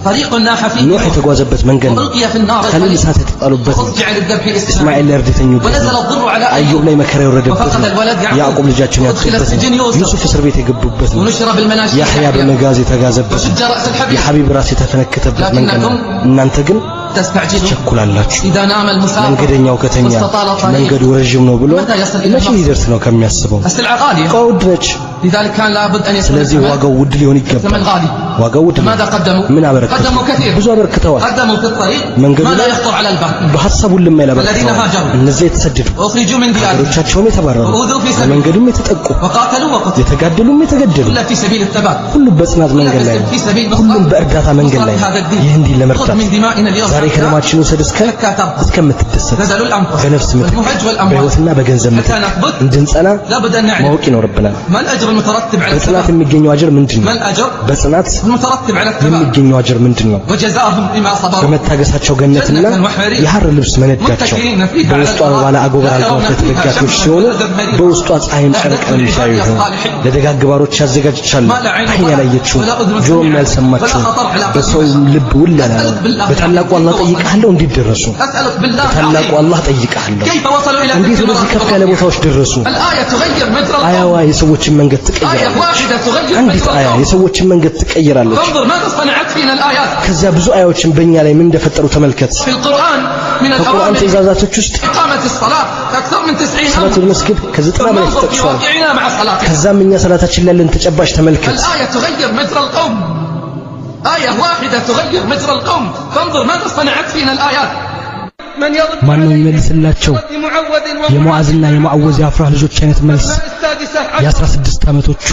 طريق ناح فيه ኖህ የተጓዘበት መንገድ ነው وألقي في النار ከሊል እሳት የተጣሉበት ነው وأضجع للذبح እስማኤል ለእርድ የተኙበት ونزل ነው الضر على አዩብ ላይ መከራ የወረደበት وفقد ነው الولد ያዕቆብ ልጃቸውን وادخل ያጡበት السجن ነው يوسف ዩሱፍ እስር ቤት የገቡበት ነው ونشر بالمناشير ያህያ በመጋዝ የተጋዘበት ነው وشج رأس الحبيب የሐቢብ ራስ የተፈነከተበት መንገድ ነው እናንተ ግን تستعجلون ቸኩላላችሁ إذا نام المسافر መንገደኛው ከተኛ واستطال الطريق መንገዱ ረጅም ነው ብሎ متى يصل إلى መቼ المقصد؟ ሊደርስ ነው ከሚያስበው السلعة غالية እቃው ውድ ነች لذلك كان لابد أن يكون ስለዚህ الثمن ዋጋው ውድ ሊሆን ይገባል ثمن غالي ዋጋው ውድ ነው ماذا قدموا؟ ምን አበረከቱ قدموا كثير ብዙ አበርክተዋል قدموا في الطريق መንገዱ ما لا ላይ يخطر على البال በሐሳቡ ልማይ الذين ላበረክተዋል هاجروا እነዚያ የተሰደዱ وأخرجوا من ديارهم ሀገሮቻቸውም የተባረሩ وأوذوا في سبيل በመንገዱም የተጠቁ وقاتلوا وقتلوا የተጋደሉም የተገደሉ كل في سبيل الثبات ሁሉ በጽናት መንገድ ላይ في سبيل ሁሉም በእርዳታ መንገድ ላይ هذا الدين ይህ እንዲህ خذ ለመርዳት من دمائنا اليوم ዛሬ حتى ከደማችን ውሰድ እስከምትደሰት بذلوا الأنفس በነፍስ ምትክ والمهج والأموال በሕይወትና በገንዘብ ምትክ حتى نثبت እንድንጸና لابد أن نعلم ማወቅ ይኖርብናል ما الأجر المترتب على በጽናት الثبات የሚገኘው አጅር ምንድን ما ነው الأجر በጽናት المترتب على الثبات የሚገኘው አጅር ምንድን ነው وجزاهم بما صبروا በመታገሳቸው ገነትና የሐር ልብስ መነዳቸው በውስጧ ባለ አጎበር አልጋዎች ተደጋፊዎች ሲሆኑ በውስጧ ፀሐይም ጨረቃም ሲያዩ ይሆን ለደጋግ ባሮች ያዘጋጅቻለሁ አይን ያላየችው ጆሮም ያልሰማችው በሰው ልብ ውል ያላለ በታላቁ አላህ ጠይቃለሁ እንዲደረሱ أسألك بالله በታላቁ العظيم አላህ ጠይቃለሁ كيف وصلوا إلى እንዴት تلك ወደዚህ ከፍ المراتب ያለ ቦታዎች ደረሱ الآية تغير مجرى አያዋ القوم የሰዎችን መንገድ آية ትቀይራለች واحدة تغير አንዲት مجرى አያ القوم የሰዎችን መንገድ ትቀይራለች فانظر ماذا صنعت فينا الآيات ከዚያ ብዙ አያዎችን በእኛ ላይ ምን እንደፈጠሩ ተመልከት في القرآن من ከቁርአን الأوامر ትእዛዛቶች ውስጥ إقامة الصلاة أكثر من 90 ሰላቱል أمر መስጊድ ከዘጠና ثم በላይ انظر في ተጠቅሷል واقعنا مع الصلاة ከዛም እኛ ሰላታችን ላይ ያለን ተጨባጭ ተመልከት الآية تغير مجرى القوم آية واحدة تغير مجرى القوم فانظر ماذا صنعت فينا الآيات من يرد ማን ነው የሚመልስላቸው معوذ የሙዓዝና የሙዓወዝ የአፍራህ ልጆች አይነት መልስ السادسة የ16 ዓመቶቹ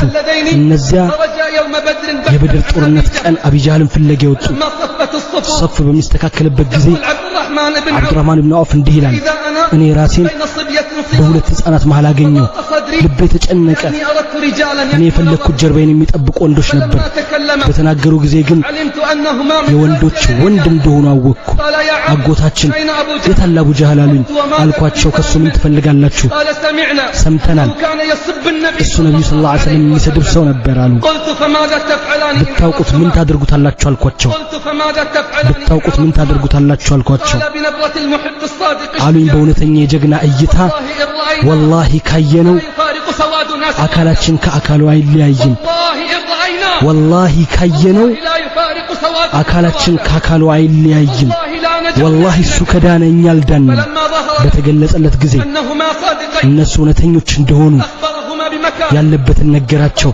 እነዚያ خرج يوم بدر የበድር ጦርነት ቀን አቢጃልን ፍለጋ የወጡ ما صفت الصفوف ሰፍ በሚስተካከልበት ጊዜ عبد الرحمن بن عوف አብዱራህማን ኢብኑ አውፍ እንዲህ ይላል إذا أنا እኔ ራሴን بين صبية በሁለት ህፃናት መሃል አገኘሁ صدري ልቤ ተጨነቀ أني أردت رجالا እኔ የፈለግኩት ጀርባዬን የሚጠብቁ ወንዶች ነበር فلما تكلم በተናገሩ ጊዜ ግን علمت أنهما من የወንዶች ወንድ እንደሆኑ አወቅኩ قال يا عبد አጎታችን أين أبو جهل የታላ አቡ ጀህል አሉኝ አልኳቸው ከሱ ምን ትፈልጋላችሁ قال سمعنا ሰምተናል كان يسب النبي እሱ ነብዩ ሰለላሁ ዐለይሂ ወሰለም የሚሰድብ ሰው ነበር አሉ قلت فماذا تفعلان إن ብታውቁት ምን ታደርጉታላችሁ አልኳቸው قلت فماذا تفعلان ብታውቁት ምን ታደርጉታላችሁ አልኳቸው قال بنبرة المحب الصادق አሉኝ በእውነተኛ የጀግና እይታ والله إن رأينا ወላሂ ካየነው لا يفارق سواد ناس አካላችን ከአካሉ አይለያይም والله إن رأينا ወላሂ ካየነው لا يفارق سواد አካላችን ከአካሉ አይለያይም والله لا نجد ወላሂ እሱ ከዳነ እኛ አልዳንም فلما ظهر በተገለጸለት ጊዜ أنهما صادقين እነሱ እውነተኞች እንደሆኑ أخبرهما بمكان ያለበትን ነገራቸው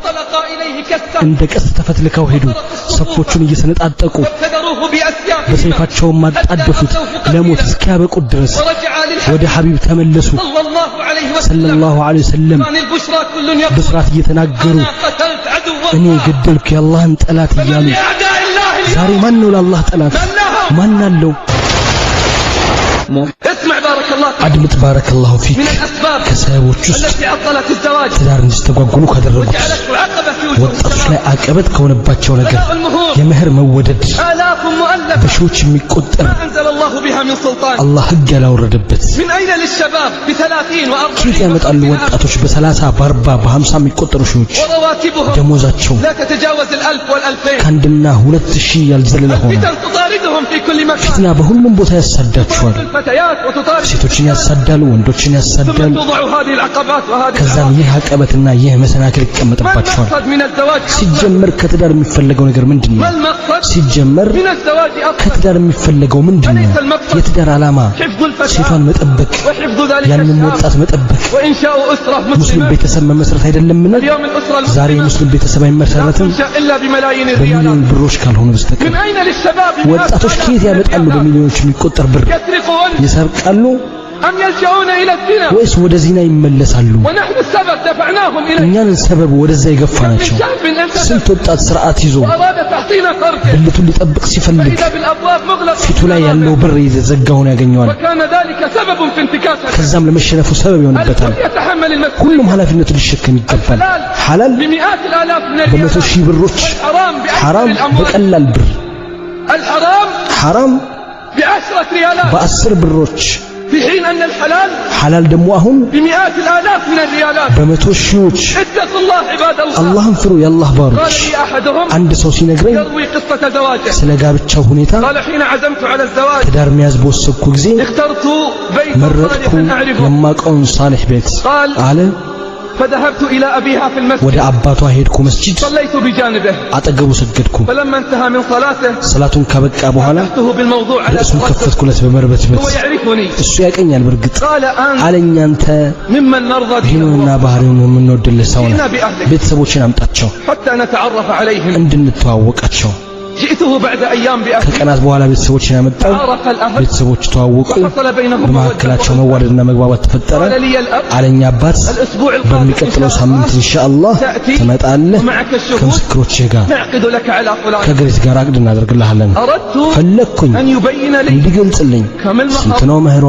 እንደ ቀስት ተፈትልከው ሄዱ ሰፎቹን እየሰነጣጠቁ በሰይፋቸው ማጣደፉት ለሞት እስኪያበቁት ድረስ ወደ ሐቢብ ተመለሱ ሰለላሁ ዐለይሂ ወሰለም ብስራት እየተናገሩ እኔ ገደልኩ የአላህን ጠላት እያሉ ዛሬ ማን ነው ለአላህ ጠላት ማን አለው اسمع بارك الله አድምጥ ባረከላሁ ፊክ ከሰሃቦች ውስጥ ትዳር እንዲስተጓጉሉ ካደረጉት ወጣቶች ላይ አቀበት ከሆነባቸው ነገር የመህር መወደድ በሺዎች የሚቆጠር አላህ ሕግ ያላወረደበት ከየት ያመጣሉ ወጣቶች በ30 በ40 በ50 የሚቆጠሩ ሺዎች ደሞዛቸው ከአንድና 2000 ያልዘለለ ሆነ ፊትና በሁሉም ቦታ ያሳዳቸዋል ሴቶችን ያሳዳሉ ወንዶችን ያሳዳሉ ከዛም ይህ አቀበትና ይህ መሰናክል ይቀመጥባቸዋል ሲጀመር ከትዳር የሚፈልገው ነገር ምንድነው ሲጀመር ከትዳር የሚፈልገው ምንድነው የትዳር ዓላማ ሴቷን መጠበቅ ያንን ወጣት መጠበቅ ሙስሊም ቤተሰብ መመስረት አይደለምን ዛሬ ሙስሊም ቤተሰብ አይመሰረትም በሚሊዮን ብሮች ካልሆነ በስተቀር ወጣቶች ከየት ያመጣሉ በሚሊዮኖች የሚቆጠር ብር ይሰርቃሉ ወይስ ወደ ዚና ይመለሳሉ እኛን ሰበብ ወደዛ ይገፋናቸው ስንት ወጣት ስርዓት ይዞ ብልቱን ሊጠብቅ ሲፈልግ ፊቱ ላይ ያለው ብር ይዘጋውን ያገኘዋል ከዛም ለመሸነፉ ሰበብ ይሆንበታል ሁሉም ኃላፊነቱን ሊሸከም ይገባል ሐላል በመቶ ሺህ ብሮች ሐራም በቀላል ብር ሐራም ب10 ريالات ب10 ብሮች في حين أن الحلال حلال دمو አሁን بمئات الآلاف من الريالات በመቶ ሺዎች اتقوا الله عباد الله አላህን ፍሩ የአላህ ባሮች قال لي أحدهم አንድ ሰው ሲነግረኝ يروي قصة زواجه ስለ ጋብቻው ሁኔታ قال حين عزمت على الزواج ትዳር መያዝ በወሰንኩ ጊዜ اخترت بيت መረጥኩ صالح أعرفه የማውቀውን ሳሊህ ቤት አለ فذهبت إلى أبيها في المسجد ወደ አባቷ ሄድኩ መስጂድ صليت بجانبه አጠገቡ ሰገድኩ فلما انتهى من صلاته ሰላቱን ካበቃ በኋላ حدثته بالموضوع على እሱን ከፈትኩለት በመርበትበት هو يعرفني እሱ ያቀኛል በርግጥ قال أنت አለኝ አንተ ممن نرضى ዲኑና ባህሪውን የምንወድልህ ሰው ነህ جئنا بأهلك ቤተሰቦችን አምጣቸው حتى نتعرف عليهم እንድንተዋወቃቸው جئته بعد أيام بأهلك ከቀናት በኋላ ቤተሰቦችን ያመጣው تعارف الأهل ቤተሰቦች ተዋወቁ وحصل بينهم በመካከላቸው መዋደድና መግባባት ተፈጠረ قال لي الأب አለኛ አባት الأسبوع القادم በሚቀጥለው ሳምንት ኢንሻአላህ ትመጣለህ ومعك الشهود ከምስክሮችህ ጋር نعقد لك على فلان ከግሬት ጋር አቅድ እናደርግልሃለን أردت ፈለኩኝ أن يبين لي እንዲገልጽልኝ كم ስንት المهر ነው መህሯ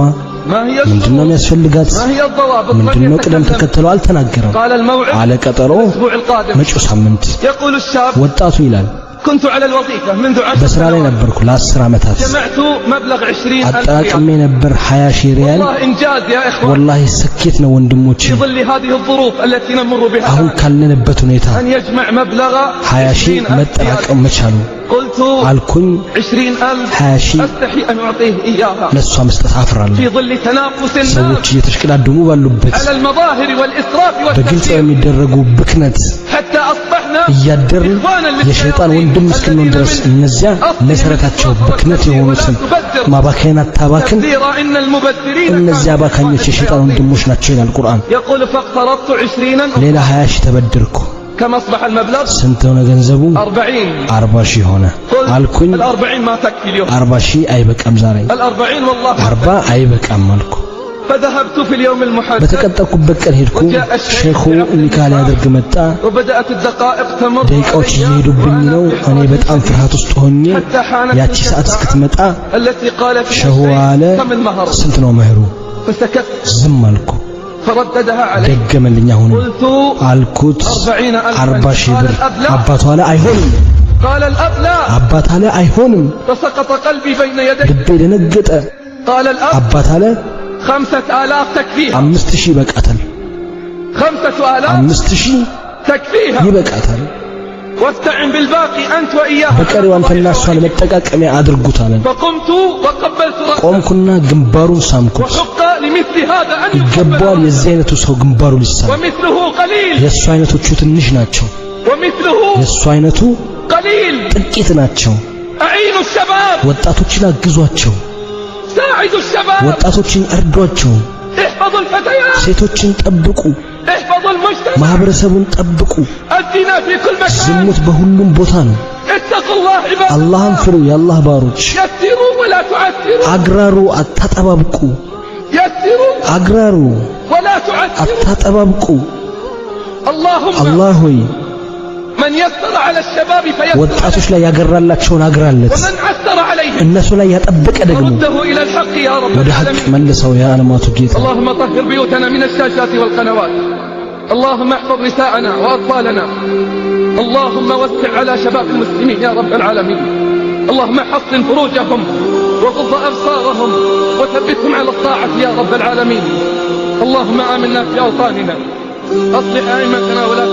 ما هي ምንድነው الشروط የሚያስፈልጋት ما هي الضوابط لم ምንድነው ቅደም يتكلم ተከተለው አልተናገረም قال الموعد አለ ቀጠሮ الأسبوع القادم መጪው ሳምንት يقول الشاب ወጣቱ ይላል كنت على الوظيفة منذ 10 በስራ ላይ سنوات ነበርኩ ለ10 ዓመታት جمعت مبلغ 20,000 አጠራቅሜ ريال ነበር 20 ሺህ ሪያል والله إنجاز يا إخوان ወላሂ ስኬት ነው ወንድሞቼ في ظل هذه الظروف التي نمر بها አሁን ካለንበት ሁኔታ أن يجمع مبلغ 20 ሺህ 20,000 ريال መጠራቀም መቻሉ قلت አልኩኝ 20,000 20 ሺህ أستحي أن أعطيه إياها ለሷ መስጠት አፍራለሁ في ظل تنافس الناس ሰዎች እየተሽቀዳደሙ ባሉበት على المظاهر والإسراف በግልጽ والتفكير የሚደረጉ ብክነት حتى أصبحنا እያደርን የሸይጣን ወንድም እስክንሆን ድረስ እነዚያ መሰረታቸው ብክነት የሆኑትን ማባከን አታባክን تبذير إن المبذرين እነዚያ ባካኞች የሸይጣን ወንድሞች ናቸው ይላል ቁርአን يقول فاقترضت 20 ሌላ 20 ሺህ ተበደርኩ كم أصبح المبلغ ስንት ሆነ ገንዘቡ 40 40 ሺህ ሆነ አልኩኝ ال40 ما تكفي اليوم 40 ሺህ አይበቃም ዛሬ ال40 والله 40 አይበቃም አልኩ فذهبت في اليوم المحدد በተቀጠርኩበት ቀን ሄድኩ ሼኹ ኒካ ሊያደርግ መጣ وبدأت الدقائق تمر ደቂቃዎች እየሄዱብኝ ነው እኔ በጣም ፍርሃት ውስጥ ሆኜ ያቺ ሰዓት እስክትመጣ التي قال فيها ሸሁ አለ الشيخ كم المهر ስንት ነው መህሩ فسكت ዝም አልኩ فرددها علي ደገመልኝ አሁን قلت አልኩት 40,000 40 ሺህ ብር አባቷ አለ አይሆንም قال الأب لا አባት አለ አይሆንም فسقط قلبي بين يدي ልቤ ደነገጠ قال الأب አባት አለ 5,000 تكفيها 5000 ይበቃታል 5,000 5000 تكفيها ይበቃታል واستعن بالباقي أنت وإياه በቀሪው አንተና እሷ ለመጠቃቀሚያ አድርጉት አለን فقمت وقبلت رأسه ቆምኩና ግንባሩን ሳምኩት وحق لمثل هذا أن ይገባዋል የዚህ አይነቱ ሰው ግንባሩ ሊሳም ومثله قليل የእሱ አይነቶቹ ትንሽ ናቸው ومثله የእሱ አይነቱ قليل ጥቂት ናቸው أعينوا الشباب ወጣቶችን አግዟቸው ساعدوا الشباب ወጣቶችን እርዷቸው احفظوا الفتيات ሴቶችን ጠብቁ احفظوا المجتمع ማህበረሰቡን ጠብቁ الزنا في كل مكان ዝሙት በሁሉም ቦታ ነው اتقوا الله عباد አላህን ፍሩ የአላህ ባሮች يسروا ولا تعسروا አግራሩ አታጠባብቁ يسروا አግራሩ ولا تعسروا አታጠባብቁ اللهم አላህ ሆይ من يسر على الشباب فيسر ወጣቶች ላይ ያገራላቸውን አግራለት ومن عسر عليهم እነሱ ላይ ያጠበቀ ደግሞ رده إلى الحق يا رب ወደ ሐቅ العالمين መልሰው ያ ዓለማቱ ጌታ اللهم طهر بيوتنا من الشاشات والقنوات اللهم احفظ نساءنا وأطفالنا اللهم وسع على شباب المسلمين يا رب العالمين اللهم حصن فروجهم وغض أبصارهم وثبتهم على الطاعة يا رب العالمين اللهم آمنا في أوطاننا أصلح أئمتنا ولاة